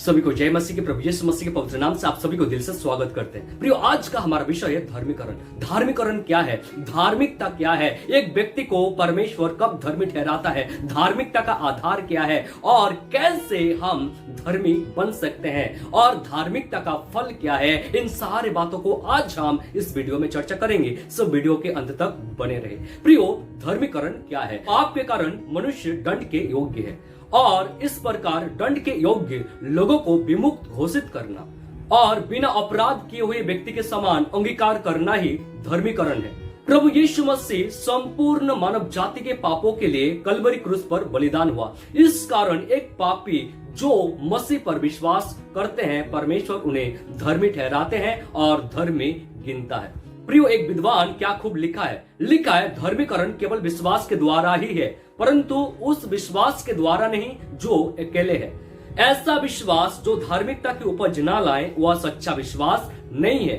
सभी को जय मसीह के प्रभु यीशु मसीह के पवित्र नाम से आप सभी को दिल से स्वागत करते हैं। प्रियो, आज का हमारा विषय है धार्मिकरण। धार्मिकरण क्या है? धार्मिकता क्या है? एक व्यक्ति को परमेश्वर कब धर्मी ठहराता है? धार्मिकता का आधार क्या है और कैसे हम धर्मी बन सकते हैं और धार्मिकता का फल क्या है? इन सारे बातों को आज हम इस वीडियो में चर्चा करेंगे। सब वीडियो के अंत तक बने रहे। प्रियो, धर्मीकरण क्या है? पाप के कारण मनुष्य दंड के योग्य है और इस प्रकार दंड के योग्य लोगों को विमुक्त घोषित करना और बिना अपराध किए हुए व्यक्ति के समान अंगीकार करना ही धर्मीकरण है। प्रभु यीशु मसीह संपूर्ण मानव जाति के पापों के लिए कलवरी क्रूस पर बलिदान हुआ। इस कारण एक पापी जो मसीह पर विश्वास करते हैं, परमेश्वर उन्हें धर्मी ठहराते हैं और धर्मी गिनता है। प्रियो, एक विद्वान क्या खूब लिखा है धर्मीकरण केवल विश्वास के द्वारा ही है, परंतु उस विश्वास के द्वारा नहीं जो अकेले है। ऐसा विश्वास जो धार्मिकता की उपज ना लाए वह सच्चा विश्वास नहीं है।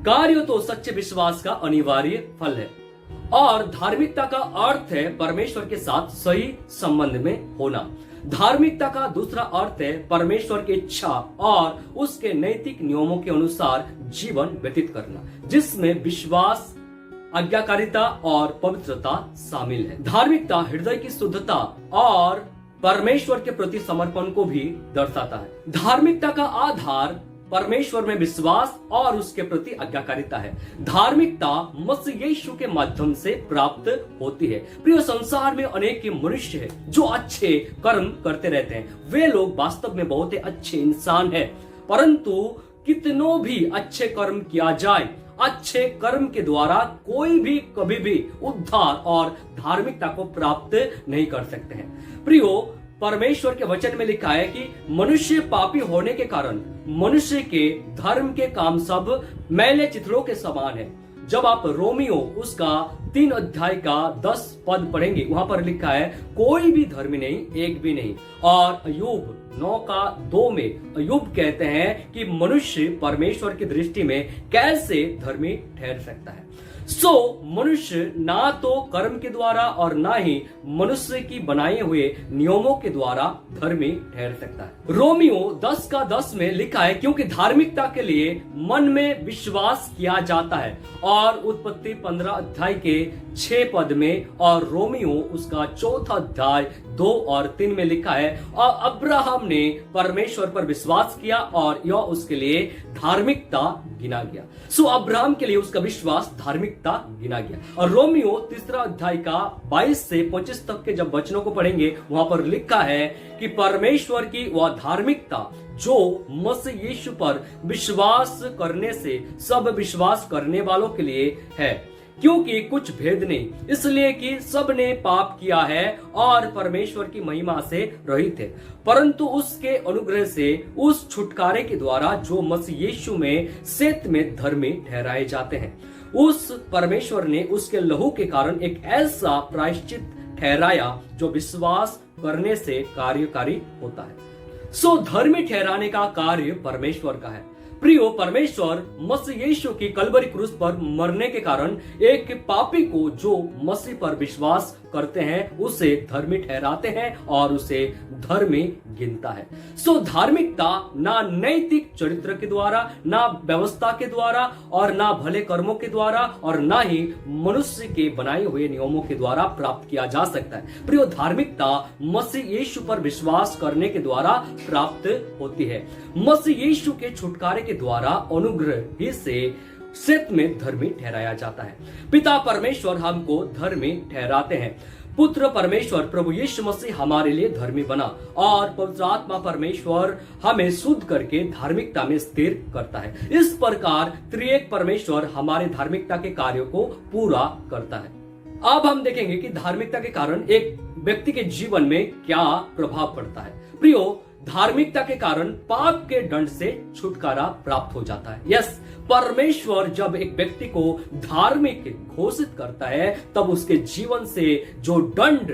कार्य तो सच्चे विश्वास का अनिवार्य फल है और धार्मिकता का अर्थ है परमेश्वर के साथ सही संबंध में होना। धार्मिकता का दूसरा अर्थ है परमेश्वर की इच्छा और उसके नैतिक नियमों के अनुसार जीवन व्यतीत करना, जिसमें विश्वास, आज्ञाकारिता और पवित्रता शामिल है। धार्मिकता हृदय की शुद्धता और परमेश्वर के प्रति समर्पण को भी दर्शाता है। धार्मिकता का आधार परमेश्वर में विश्वास और उसके प्रति आज्ञाकारिता है। धार्मिकता मसीह यीशु के माध्यम से प्राप्त होती है। प्रिय, संसार में अनेक मनुष्य हैं जो अच्छे कर्म करते रहते हैं। वे लोग वास्तव में बहुत ही अच्छे इंसान हैं, परंतु कितनों भी अच्छे कर्म किया जाए, अच्छे कर्म के द्वारा कोई भी कभी भी उद्धार और धार्मिकता को प्राप्त नहीं कर सकते हैं। प्रियो, परमेश्वर के वचन में लिखा है कि मनुष्य पापी होने के कारण मनुष्य के धर्म के काम सब मैले चित्रों के समान है। जब आप रोमियो उसका 3 अध्याय का 10 पद पढ़ेंगे, वहां पर लिखा है कोई भी धर्मी नहीं, एक भी नहीं। और अय्यूब 9 का 2 में अय्यूब कहते हैं कि मनुष्य परमेश्वर की दृष्टि में कैसे धर्मी ठहर सकता है। मनुष्य ना तो कर्म के द्वारा और ना ही मनुष्य की बनाए हुए नियमों के द्वारा धर्मी ठहर सकता है। रोमियो 10 का 10 में लिखा है क्योंकि धार्मिकता के लिए मन में विश्वास किया जाता है। और उत्पत्ति 15 अध्याय के 6 पद में और रोमियो उसका 4 अध्याय 2 और 3 में लिखा है और अब्राहम ने परमेश्वर पर विश्वास किया और यह उसके लिए धार्मिकता गिना गया। अब्राहम के लिए उसका विश्वास धार्मिकता गिना गया। और रोमियो 3 अध्याय का 22 से 25 तक के जब वचनों को पढ़ेंगे, वहां पर लिखा है कि परमेश्वर की वह धार्मिकता जो मसीह यीशु पर विश्वास करने से सब विश्वास करने वालों के लिए है, क्योंकि कुछ भेद नहीं, इसलिए कि सब ने पाप किया है और परमेश्वर की महिमा से रहित है, परंतु उसके अनुग्रह से उस छुटकारे के द्वारा जो मसीह यीशु में सेत में धर्मी ठहराए जाते हैं। उस परमेश्वर ने उसके लहू के कारण एक ऐसा प्रायश्चित ठहराया जो विश्वास करने से कार्यकारी होता है। धर्मी ठहराने का कार्य परमेश्वर का है। प्रियो, परमेश्वर मसीह यीशु की कलवरी क्रूस पर मरने के कारण एक पापी को जो मसीह पर विश्वास करते हैं उसे धर्मी ठहराते हैं और उसे धर्मी गिनता है। धार्मिकता ना नैतिक चरित्र के द्वारा, ना व्यवस्था के द्वारा और ना भले कर्मों के द्वारा और ना ही मनुष्य के बनाए हुए नियमों के द्वारा प्राप्त किया जा सकता है। प्रियो, धार्मिकता मसीह यीशु पर विश्वास करने के द्वारा प्राप्त होती है। मसीह यीशु के छुटकारे के द्वारा अनुग्रह ही से सेत में धर्मी ठहराया जाता है। पिता परमेश्वर हमको धर्मी ठहराते हैं। पुत्र परमेश्वर प्रभु यीशु मसीह हमारे लिए धर्मी बना और पवित्र आत्मा परमेश्वर हमें शुद्ध करके धार्मिकता में स्थिर करता है। इस प्रकार त्रिएक परमेश्वर हमारे धार्मिकता के कार्यों को पूरा करता है। अब हम देखेंगे कि धार्मिकता के कारण एक व्यक्ति के जीवन में क्या प्रभाव पड़ता है। प्रियो, धार्मिकता के कारण पाप के दंड से छुटकारा प्राप्त हो जाता है। यस, परमेश्वर जब एक व्यक्ति को धार्मिक घोषित करता है तब उसके जीवन से जो दंड,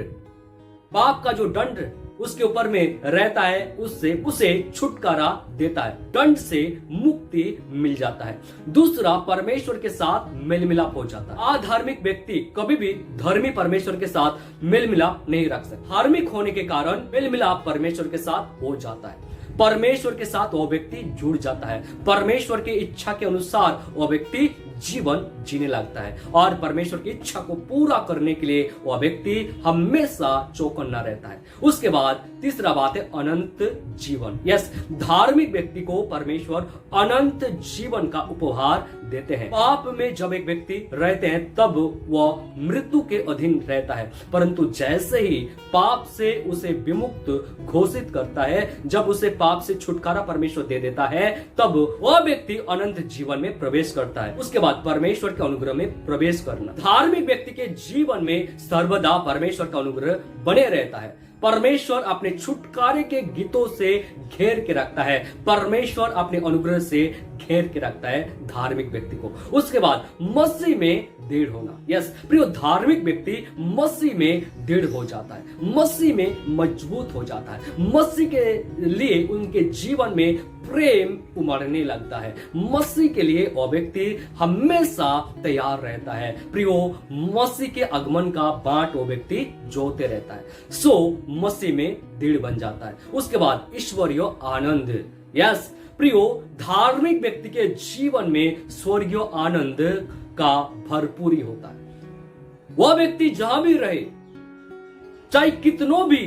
पाप का जो दंड उसके ऊपर में रहता है, उससे उसे छुटकारा देता है, दंड से मुक्ति मिल जाता है। दूसरा, परमेश्वर के साथ मेल मिलाप हो जाता है। अधार्मिक व्यक्ति कभी भी धर्मी परमेश्वर के साथ मेल मिलाप नहीं रख सकता। धार्मिक होने के कारण मेल मिलाप परमेश्वर के साथ हो जाता है। परमेश्वर के साथ वह व्यक्ति जुड़ जाता है, परमेश्वर की इच्छा के अनुसार वह व्यक्ति जीवन जीने लगता है और परमेश्वर की इच्छा को पूरा करने के लिए वह व्यक्ति हमेशा चौकन्ना रहता है। उसके बाद तीसरा बात है अनंत जीवन। यस, धार्मिक व्यक्ति को परमेश्वर अनंत जीवन का उपहार देते हैं। पाप में जब एक व्यक्ति रहते हैं तब वह मृत्यु के अधीन रहता है, परंतु जैसे ही पाप से उसे विमुक्त घोषित करता है, जब उसे पाप से छुटकारा परमेश्वर दे देता है, तब वह व्यक्ति अनंत जीवन में प्रवेश करता है। उसके बाद परमेश्वर के अनुग्रह में प्रवेश करना। धार्मिक व्यक्ति के जीवन में सर्वदा परमेश्वर का अनुग्रह बने रहता है। परमेश्वर अपने छुटकारे के गीतों से घेर के रखता है, परमेश्वर अपने अनुग्रह से घेर के रखता है धार्मिक व्यक्ति को। उसके बाद मसीह में दृढ़ होना। यस प्रियो, धार्मिक व्यक्ति मसीह में दृढ़ हो जाता है, मसीह में मजबूत हो जाता है, मसीह के लिए उनके जीवन में प्रेम उमड़ने लगता है, मसीह के लिए वह व्यक्ति हमेशा तैयार रहता है। प्रियो, मसीह के आगमन का बाट वो व्यक्ति जोते रहता है, सो मसीह में दृढ़ बन जाता है। उसके बाद ईश्वरीय आनंद। यस प्रियो, धार्मिक व्यक्ति के जीवन में स्वर्गीय आनंद का भरपूरी होता है। वह व्यक्ति जहां भी रहे, चाहे कितनों भी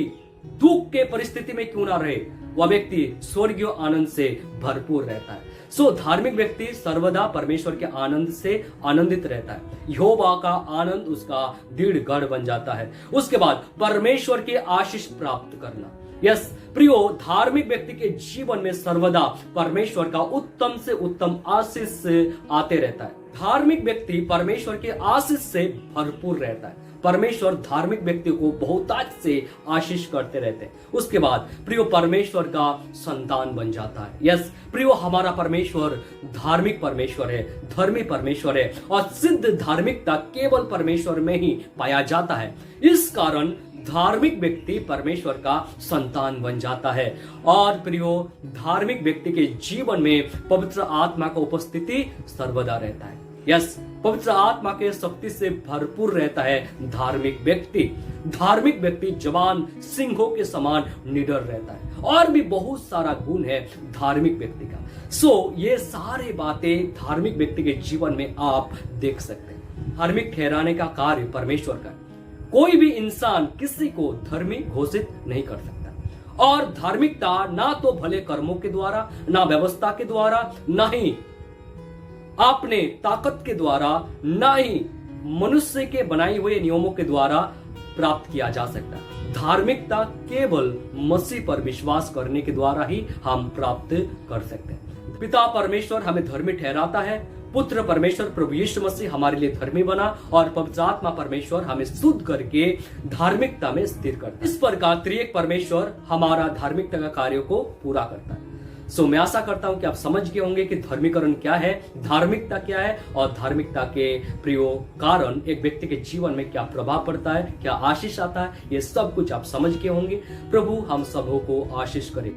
दुख के परिस्थिति में क्यों ना रहे, वह व्यक्ति स्वर्गीय आनंद से भरपूर रहता है। सो धार्मिक व्यक्ति सर्वदा परमेश्वर के आनंद से आनंदित रहता है। यहोवा का आनंद उसका दृढ़ गढ़ बन जाता है। उसके बाद परमेश्वर के आशीष प्राप्त करना। यस प्रियो, धार्मिक व्यक्ति के जीवन में सर्वदा परमेश्वर का उत्तम से उत्तम आशीष आते रहता है। धार्मिक व्यक्ति परमेश्वर के आशीष से भरपूर रहता है। परमेश्वर धार्मिक व्यक्ति को बहुतायत से आशीष करते रहते हैं। उसके बाद प्रियो, परमेश्वर का संतान बन जाता है। यस प्रियो, हमारा परमेश्वर धार्मिक परमेश्वर है, धर्मी परमेश्वर है और सिद्ध धार्मिकता केवल परमेश्वर में ही पाया जाता है। इस कारण धार्मिक व्यक्ति परमेश्वर का संतान बन जाता है। और प्रियो, धार्मिक व्यक्ति के जीवन में पवित्र आत्मा का उपस्थिति सर्वदा रहता है। यस, पवित्र आत्मा के शक्ति से भरपूर रहता है धार्मिक व्यक्ति। धार्मिक व्यक्ति जवान सिंहों के समान निडर रहता है। और भी बहुत सारा गुण है धार्मिक व्यक्ति का। सो ये सारी बातें धार्मिक व्यक्ति के जीवन में आप देख सकते हैं। धार्मिक ठहराने का कार्य परमेश्वर का। कोई भी इंसान किसी को धर्मी घोषित नहीं कर सकता। और धार्मिकता ना तो भले कर्मों के द्वारा, ना व्यवस्था के द्वारा, ना ही अपने ताकत के द्वारा, ना ही मनुष्य के बनाए हुए नियमों के द्वारा प्राप्त किया जा सकता है। धार्मिकता केवल मसीह पर विश्वास करने के द्वारा ही हम प्राप्त कर सकते हैं। पिता परमेश्वर हमें धर्मी ठहराता है, पुत्र परमेश्वर प्रभु यीशु मसीह हमारे लिए धर्मी बना और पवित्र आत्मा परमेश्वर हमें शुद्ध करके धार्मिकता में स्थिर करता है। इस प्रकार त्रिएक परमेश्वर हमारा धार्मिकता का कार्य को पूरा करता है। सो मैं आशा करता हूं कि आप समझ गए होंगे कि धर्मीकरण क्या है, धार्मिकता क्या है और धार्मिकता के प्रियो कारण एक व्यक्ति के जीवन में क्या प्रभाव पड़ता है, क्या आशीष आता है, ये सब कुछ आप समझ गए होंगे। प्रभु हम सबों को आशीष करे।